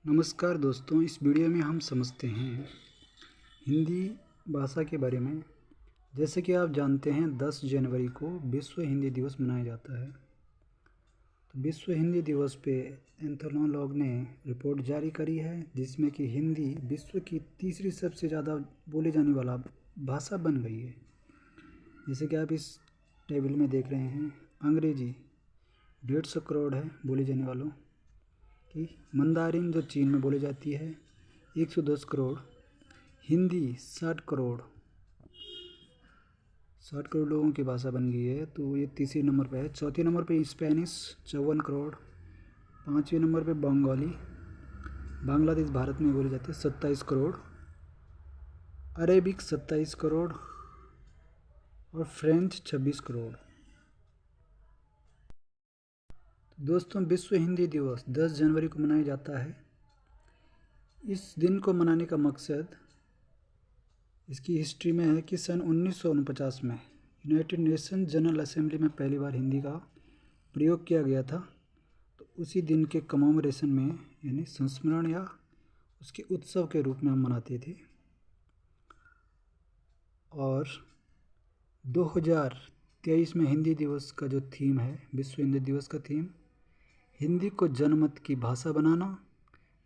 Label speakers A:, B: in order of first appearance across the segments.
A: नमस्कार दोस्तों, इस वीडियो में हम समझते हैं हिंदी भाषा के बारे में। जैसे कि आप जानते हैं 10 जनवरी को विश्व हिंदी दिवस मनाया जाता है। तो विश्व हिंदी दिवस पे एंथ्रोपोलॉग ने रिपोर्ट जारी करी है जिसमें कि हिंदी विश्व की तीसरी सबसे ज़्यादा बोले जाने वाला भाषा बन गई है। जैसे कि आप इस टेबल में देख रहे हैं, अंग्रेजी 150 करोड़ है बोले जाने वालों की। मंदारिन जो चीन में बोली जाती है 110 करोड़। हिंदी 60 करोड़ लोगों की भाषा बन गई है, तो ये तीसरे नंबर पे है। चौथे नंबर पे स्पेनिश 54 करोड़। पाँचवें नंबर पे बंगाली, बांग्लादेश भारत में बोली जाती है 27 करोड़। अरेबिक 27 करोड़ और फ्रेंच 26 करोड़। दोस्तों, विश्व हिंदी दिवस 10 जनवरी को मनाया जाता है। इस दिन को मनाने का मकसद इसकी हिस्ट्री में है कि सन 1949 में यूनाइटेड नेशन जनरल असेंबली में पहली बार हिंदी का प्रयोग किया गया था। तो उसी दिन के कमेमोरेशन में, यानी संस्मरण या उसके उत्सव के रूप में हम मनाते थे। और 2023 में हिंदी दिवस का जो थीम है, विश्व हिंदी दिवस का थीम, हिंदी को जनमत की भाषा बनाना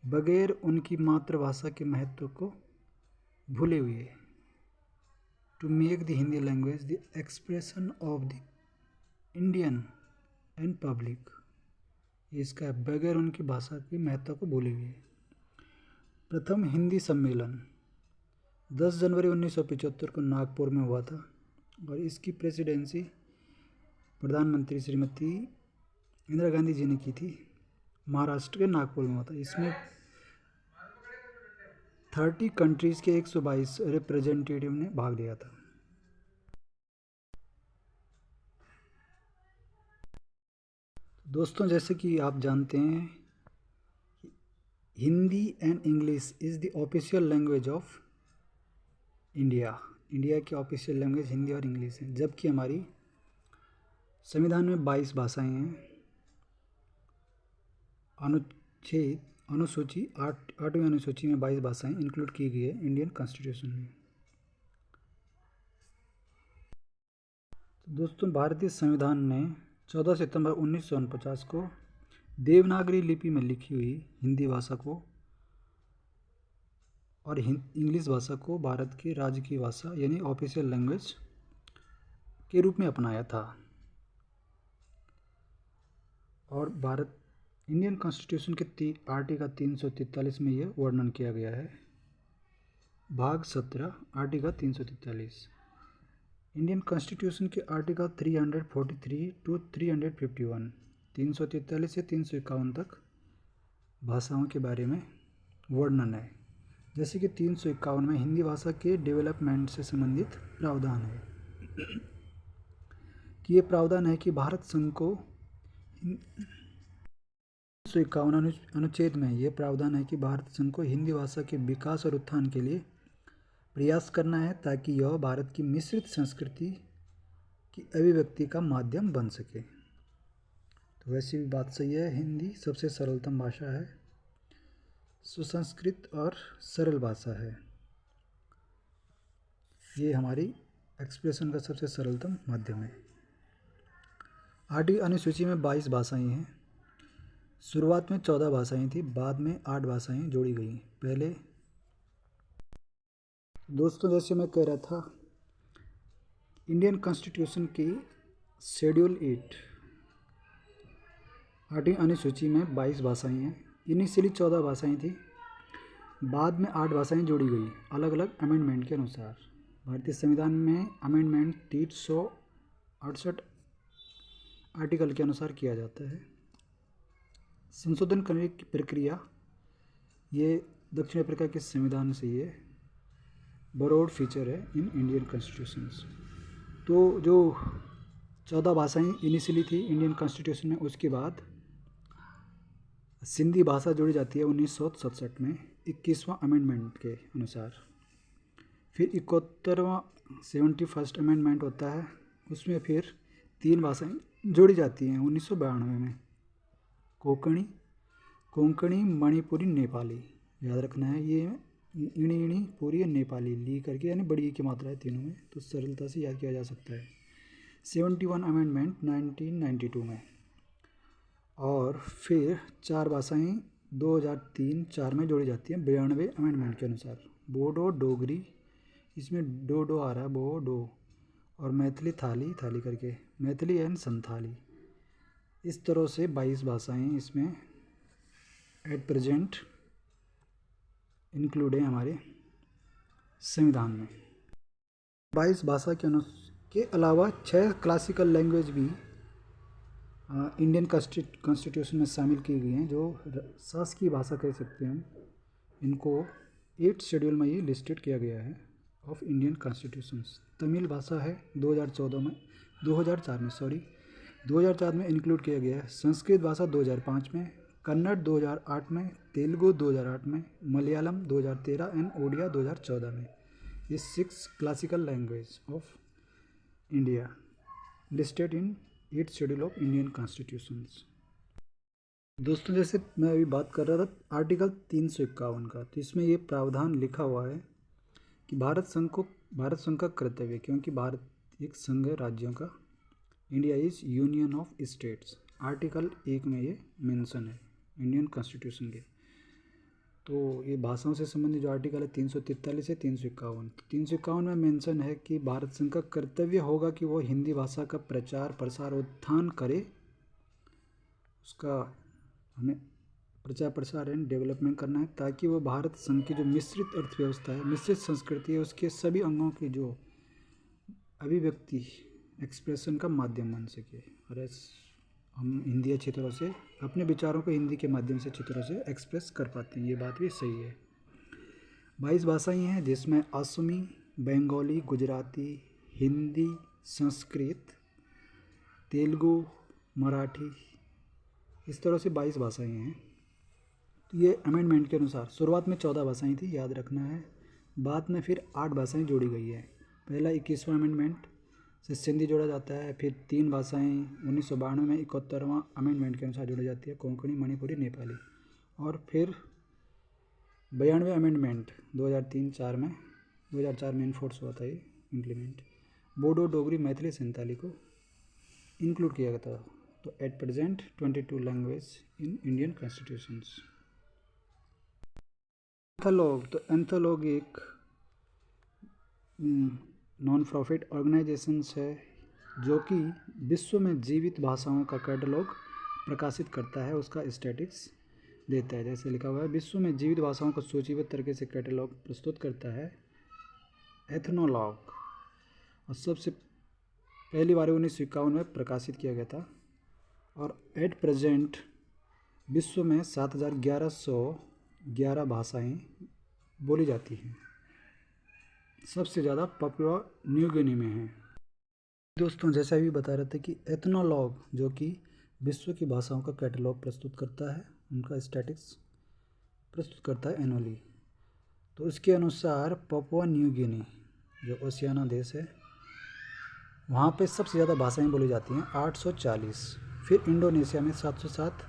A: बगैर उनकी मातृभाषा के महत्व को भूले हुए। To make the Hindi language the expression of the Indian and public. ये इसका है, बगैर उनकी भाषा के महत्व को भूले हुए। प्रथम हिंदी सम्मेलन 10 जनवरी 1975 को नागपुर में हुआ था और इसकी प्रेसिडेंसी प्रधानमंत्री श्रीमती इंदिरा गांधी जी ने की थी। महाराष्ट्र के नागपुर में हुआ था। इसमें 30 कंट्रीज़ के 122 रिप्रेजेंटेटिव ने भाग लिया था। दोस्तों, जैसे कि आप जानते हैं, Hindi and English is the official language of India. India की ऑफिशियल लैंग्वेज हिंदी और इंग्लिश है, जबकि हमारी संविधान में 22 भाषाएं हैं। अनुसूची 8वीं अनुसूची में 22 भाषाएं इंक्लूड की गई है इंडियन कॉन्स्टिट्यूशन में। तो दोस्तों, भारतीय संविधान ने 14 सितंबर 1949 को देवनागरी लिपि में लिखी हुई हिंदी भाषा को और इंग्लिश भाषा को भारत की राजकीय भाषा यानी ऑफिशियल लैंग्वेज के रूप में अपनाया था। और भारत इंडियन कॉन्स्टिट्यूशन के आर्टिकल 343 में यह वर्णन किया गया है। भाग 17 आर्टिकल 343। इंडियन कॉन्स्टिट्यूशन के आर्टिकल 343 टू 351, 343 से 351 तक भाषाओं के बारे में वर्णन है। जैसे कि 351 में हिंदी भाषा के डेवलपमेंट से संबंधित प्रावधान है कि ये प्रावधान है कि भारत संघ को 351 अनुच्छेद में यह प्रावधान है कि भारत संघ को हिंदी भाषा के विकास और उत्थान के लिए प्रयास करना है ताकि यह भारत की मिश्रित संस्कृति की अभिव्यक्ति का माध्यम बन सके। तो वैसी भी बात सही है, हिंदी सबसे सरलतम भाषा है, सुसंस्कृत और सरल भाषा है। ये हमारी एक्सप्रेशन का सबसे सरलतम माध्यम है। आठवीं अनुसूची में 22 भाषाएं हैं। शुरुआत में 14 भाषाएं थी, बाद में 8 भाषाएं जोड़ी गई। पहले दोस्तों, जैसे मैं कह रहा था, इंडियन कॉन्स्टिट्यूशन की शेड्यूल 8 8वीं अनुसूची में 22 भाषाएं हैं। इनिशियली 14 भाषाएं थी, बाद में 8 भाषाएं जोड़ी गई अलग अलग अमेंडमेंट के अनुसार। भारतीय संविधान में अमेंडमेंट 368 आर्टिकल के अनुसार किया जाता है। संशोधन करने की प्रक्रिया ये दक्षिण अफ्रीका के संविधान से ये बरोड फीचर है इन इंडियन कॉन्स्टिट्यूशंस। तो जो 14 भाषाएं इनिशियली थी इंडियन कॉन्स्टिट्यूशन में, उसके बाद सिंधी भाषा जोड़ी जाती है 1967 में 21वां अमेंडमेंट के अनुसार। फिर 71वां 71st अमेंडमेंट होता है, उसमें फिर 3 भाषाएं जोड़ी जाती हैं 1992 में, कोंकणी, कोंकणी, मणिपुरी, नेपाली याद रखना है। ये इणी इणी पूरी नेपाली ली करके, यानी बड़ी ई की मात्रा है तीनों में, तो सरलता से याद किया जा सकता है। 71 अमेंडमेंट 1992 में। और फिर 4 भाषाएं 2003-4 में जोड़ी जाती हैं 92 अमेंडमेंट के अनुसार। बोडो, डोगरी, इसमें डो आ रहा है, बोडो, और मैथिली, थाली थाली करके, मैथिली एंड संथाली। इस तरह से 22 भाषाएं इसमें एट प्रेजेंट इंक्लूड है हमारे संविधान में। 22 भाषा के अलावा 6 क्लासिकल लैंग्वेज भी इंडियन कॉन्स्टिट्यूशन में शामिल की गई हैं, जो शासकीय भाषा कह सकते हैं हम। इनको 8 शेड्यूल में ये लिस्टेड किया गया है ऑफ इंडियन कॉन्स्टिट्यूशन। तमिल भाषा है 2004 में इंक्लूड किया गया है। संस्कृत भाषा 2005 में, कन्नड़ 2008 में, तेलुगु 2008 में, मलयालम 2013 एंड ओडिया 2014 में। ये 6 classical language of India listed in 8 schedule of Indian constitutions. दोस्तों, जैसे मैं अभी बात कर रहा था आर्टिकल 351 का, तो इसमें ये प्रावधान लिखा हुआ है कि भारत संघ का कर्तव्य, क्योंकि भारत एक संघ है राज्यों का, India is union of states, article 1 में ये मेंशन है इंडियन कॉन्स्टिट्यूशन के। तो ये भाषाओं से संबंधित जो आर्टिकल है 343 से 351। 351 में मेंशन है कि भारत संघ का कर्तव्य होगा कि वो हिंदी भाषा का प्रचार, प्रसार, उत्थान करे, उसका हमें प्रचार, प्रसार एंड डेवलपमेंट करना है, ताकि वो भारत संघ की जो मिश्रित अर्थव्यवस्था है, मिश्रित संस्कृति है, उसके सभी अंगों की जो अभिव्यक्ति, एक्सप्रेशन का माध्यम बन सके। और हम हिंदी अच्छी तरह से अपने विचारों को हिंदी के माध्यम से अच्छी तरह से एक्सप्रेस कर पाते हैं, ये बात भी सही है। 22 भाषाएं हैं, जिसमें असमी, बंगाली, गुजराती, हिंदी, संस्कृत, तेलुगु, मराठी, इस तरह से 22 भाषाएं हैं। तो ये अमेंडमेंट के अनुसार शुरुआत में 14 भाषाएं थी, याद रखना है। बाद में फिर 8 भाषाएं जोड़ी गई है। पहला 21वां अमेंडमेंट से सिंधी जोड़ा जाता है, फिर 3 भाषाएं 1992 में 71वां अमेंडमेंट के अनुसार जोड़ी जाती है, कोंकणी, मणिपुरी, नेपाली। और फिर 92 अमेंडमेंट 2003-4 में 2004 में इन्फोर्स हुआ था ये इम्प्लीमेंट। बोडो, डोगरी, मैथिली, संताली को इंक्लूड किया गया था। तो at present 22 language in Indian constitutions. Anthology, तो एंथोलॉग एक नॉन प्रॉफिट ऑर्गेनाइजेशंस है जो कि विश्व में जीवित भाषाओं का कैटलॉग प्रकाशित करता है, उसका स्टैटिक्स देता है। जैसे लिखा हुआ है, विश्व में जीवित भाषाओं को सूचीबद्ध तरीके से कैटलॉग प्रस्तुत करता है एथनोलॉग, और सबसे पहली बार 1951 में प्रकाशित किया गया था। और एट प्रेजेंट विश्व में 7111 भाषाएं बोली जाती हैं। सबसे ज़्यादा पपुआ न्यू गिनी में है। दोस्तों, जैसा भी बता रहे थे कि एथनोलॉग जो कि विश्व की भाषाओं का कैटलॉग प्रस्तुत करता है, उनका स्टैटिक्स प्रस्तुत करता है एनुअली। तो इसके अनुसार पपुआ न्यू गिनी जो ओशियाना देश है, वहाँ पे सबसे ज़्यादा भाषाएं बोली जाती हैं 840। फिर इंडोनेशिया में 707,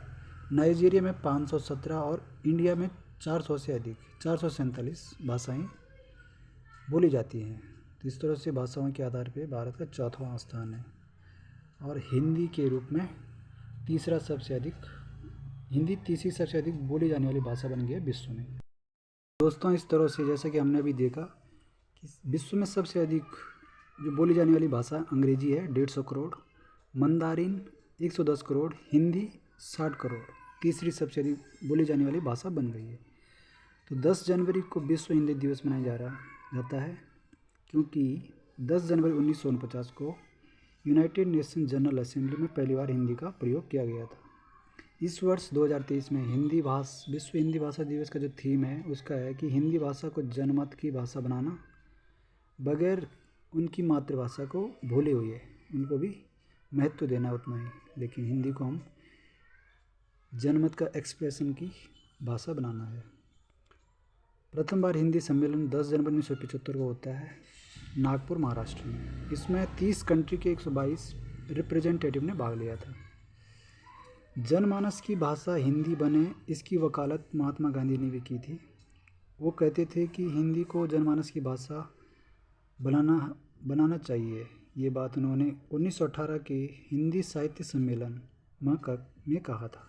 A: नाइजीरिया में 517 और इंडिया में 400 से अधिक 447 भाषाएं बोली जाती हैं। तो इस तरह से भाषाओं के आधार पे भारत का 4वां स्थान है। और हिंदी के रूप में हिंदी तीसरी सबसे अधिक बोली जाने वाली भाषा बन गई है विश्व में। दोस्तों, इस तरह से जैसा कि हमने अभी देखा कि विश्व में सबसे अधिक जो बोली जाने वाली भाषा अंग्रेजी है 150 करोड़, मंदारिन 110 करोड़, हिंदी 60 करोड़ तीसरी सबसे अधिक बोली जाने वाली भाषा बन गई है। तो 10 जनवरी को विश्व हिंदी दिवस मनाया जाता है, क्योंकि 10 जनवरी 1949 को यूनाइटेड नेशन जनरल असेंबली में पहली बार हिंदी का प्रयोग किया गया था। इस वर्ष 2023 में विश्व हिंदी भाषा दिवस का जो थीम है उसका है कि हिंदी भाषा को जनमत की भाषा बनाना, बगैर उनकी मातृभाषा को भूले हुए, उनको भी महत्व देना उतना ही, लेकिन हिंदी को हम जनमत का एक्सप्रेशन की भाषा बनाना है। प्रथम बार हिंदी सम्मेलन 10 जनवरी 1975 को होता है नागपुर, महाराष्ट्र में। इसमें 30 कंट्री के 122 रिप्रेजेंटेटिव ने भाग लिया था। जनमानस की भाषा हिंदी बने, इसकी वकालत महात्मा गांधी ने भी की थी। वो कहते थे कि हिंदी को जनमानस की भाषा बनाना बनाना चाहिए। ये बात उन्होंने 1918 के हिंदी साहित्य सम्मेलन में कहा था।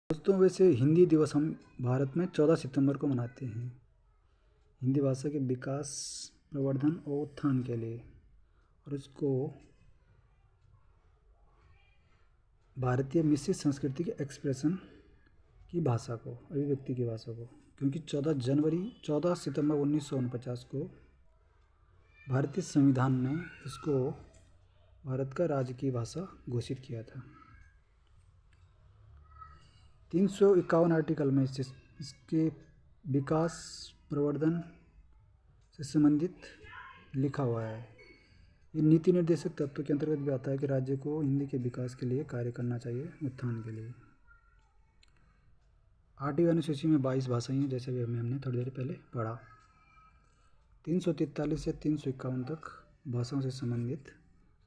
A: दोस्तों, वैसे हिंदी दिवस हम भारत में 14 सितंबर को मनाते हैं हिंदी भाषा के विकास, प्रवर्धन और उत्थान के लिए, और इसको भारतीय मिश्रित संस्कृति के एक्सप्रेशन की भाषा को, अभिव्यक्ति की भाषा को, क्योंकि 14 सितंबर 1949 को भारतीय संविधान ने इसको भारत का राजकीय भाषा घोषित किया था। 351 आर्टिकल में इसके विकास, प्रवर्धन से संबंधित लिखा हुआ है। ये नीति निर्देशक तत्व के अंतर्गत भी आता है कि राज्य को हिंदी के विकास के लिए कार्य करना चाहिए, उत्थान के लिए। 8वीं अनुसूची में 22 भाषाएं हैं, जैसे भी हमने थोड़ी देर पहले पढ़ा। 343 से 351 तक भाषाओं से संबंधित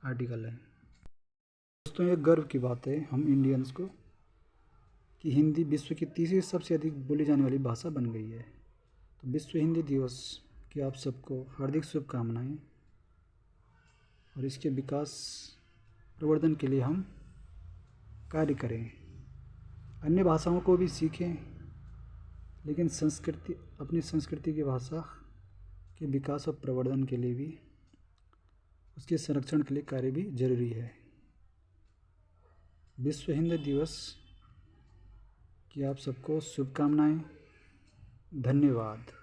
A: आर्टिकल है। दोस्तों, ये गर्व की बात है हम इंडियंस को कि हिंदी विश्व की तीसरी सबसे अधिक बोली जाने वाली भाषा बन गई है। तो विश्व हिंदी दिवस की आप सबको हार्दिक शुभकामनाएं, और इसके विकास, प्रवर्धन के लिए हम कार्य करें। अन्य भाषाओं को भी सीखें, लेकिन अपनी संस्कृति की भाषा के विकास और प्रवर्धन के लिए भी, उसके संरक्षण के लिए कार्य भी जरूरी है। विश्व हिंदी दिवस की आप सबको शुभकामनाएं। धन्यवाद।